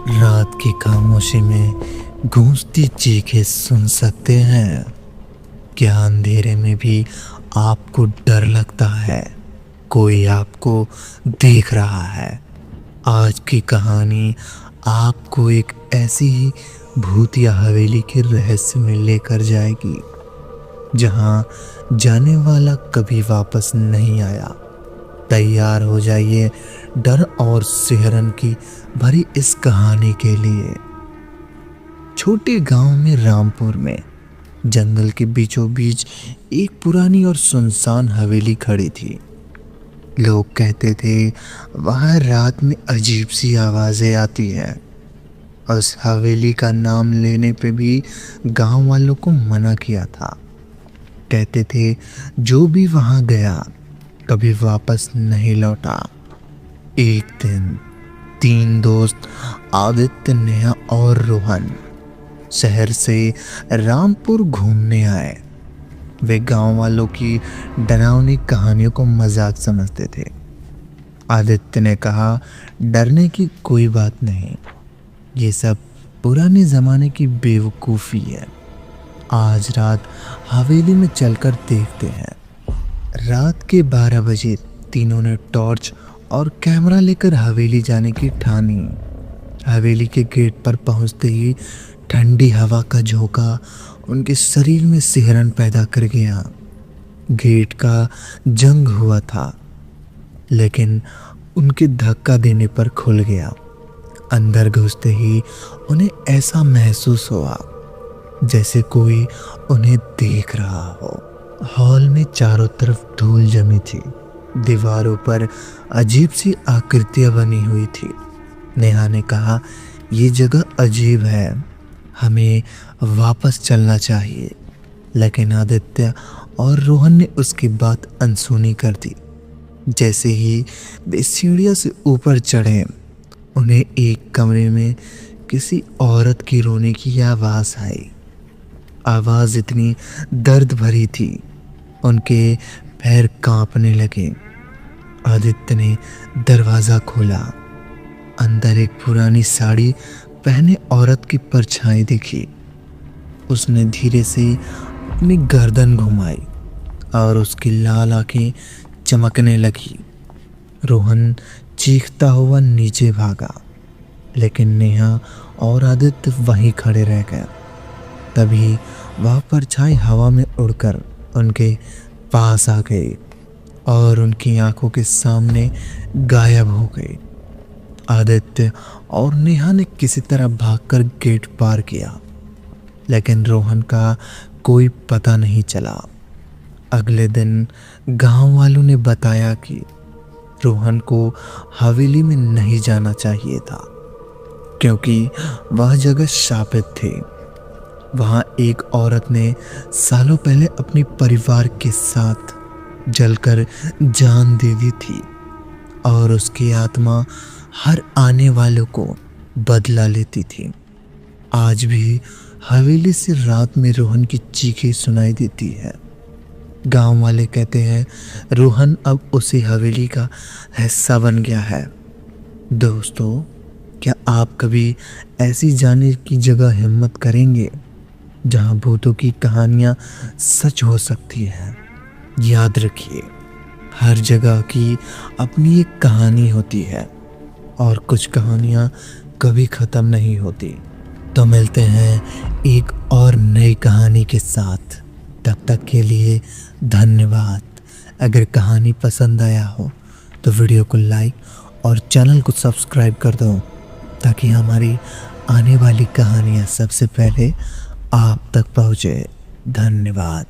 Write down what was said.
रात की खामोशी में गूंजती चीखें सुन सकते हैं। क्या अंधेरे में भी आपको डर लगता है? कोई आपको देख रहा है? आज की कहानी आपको एक ऐसी ही भूतिया हवेली के रहस्य में लेकर जाएगी जहां जाने वाला कभी वापस नहीं आया। तैयार हो जाइए डर और सिहरन की भरी इस कहानी के लिए। छोटे गांव में रामपुर में जंगल के बीचों बीच एक पुरानी और सुनसान हवेली खड़ी थी। लोग कहते थे वहां रात में अजीब सी आवाजें आती है। उस हवेली का नाम लेने पे भी गांव वालों को मना किया था। कहते थे जो भी वहां गया कभी वापस नहीं लौटा। एक दिन 3 दोस्त आदित्य, नेहा और रोहन शहर से रामपुर घूमने आए। वे गांव वालों की डरावनी कहानियों को मजाक समझते थे। आदित्य ने कहा, डरने की कोई बात नहीं, ये सब पुराने ज़माने की बेवकूफ़ी है। आज रात हवेली में चलकर देखते हैं। रात के 12 बजे तीनों ने टॉर्च और कैमरा लेकर हवेली जाने की ठानी। हवेली के गेट पर पहुंचते ही ठंडी हवा का झोंका उनके शरीर में सिहरन पैदा कर गया। गेट का जंग हुआ था, लेकिन उनके धक्का देने पर खुल गया। अंदर घुसते ही उन्हें ऐसा महसूस हुआ जैसे कोई उन्हें देख रहा हो। हॉल में चारों तरफ धूल जमी थी। दीवारों पर अजीब सी आकृतियां बनी हुई थी। नेहा ने कहा, ये जगह अजीब है, हमें वापस चलना चाहिए। लेकिन आदित्य और रोहन ने उसकी बात अनसुनी कर दी। जैसे ही वे सीढ़ियों से ऊपर चढ़े, उन्हें एक कमरे में किसी औरत की रोने की आवाज़ आई। आवाज़ इतनी दर्द भरी थी, उनके पैर कांपने लगे। आदित्य ने दरवाज़ा खोला। अंदर एक पुरानी साड़ी पहने औरत की परछाई दिखी। उसने धीरे से अपनी गर्दन घुमाई और उसकी लाल आंखें चमकने लगी। रोहन चीखता हुआ नीचे भागा, लेकिन नेहा और आदित्य वहीं खड़े रह गए। तभी वह परछाई हवा में उड़कर उनके पास आ गई और उनकी आंखों के सामने गायब हो गई। आदित्य और नेहा ने किसी तरह भागकर गेट पार किया, लेकिन रोहन का कोई पता नहीं चला। अगले दिन गांव वालों ने बताया कि रोहन को हवेली में नहीं जाना चाहिए था, क्योंकि वह जगह शापित थी। वहाँ एक औरत ने सालों पहले अपने परिवार के साथ जलकर जान दे दी थी और उसकी आत्मा हर आने वालों को बदला लेती थी। आज भी हवेली से रात में रोहन की चीखें सुनाई देती है। गांव वाले कहते हैं रोहन अब उसी हवेली का हिस्सा बन गया है। दोस्तों, क्या आप कभी ऐसी जाने की जगह हिम्मत करेंगे जहां भूतों की कहानियां सच हो सकती हैं? याद रखिए, हर जगह की अपनी एक कहानी होती है और कुछ कहानियां कभी ख़त्म नहीं होती। तो मिलते हैं एक और नई कहानी के साथ। तब तक के लिए धन्यवाद। अगर कहानी पसंद आया हो तो वीडियो को लाइक और चैनल को सब्सक्राइब कर दो, ताकि हमारी आने वाली कहानियाँ सबसे पहले आप तक पहुँचे। धन्यवाद।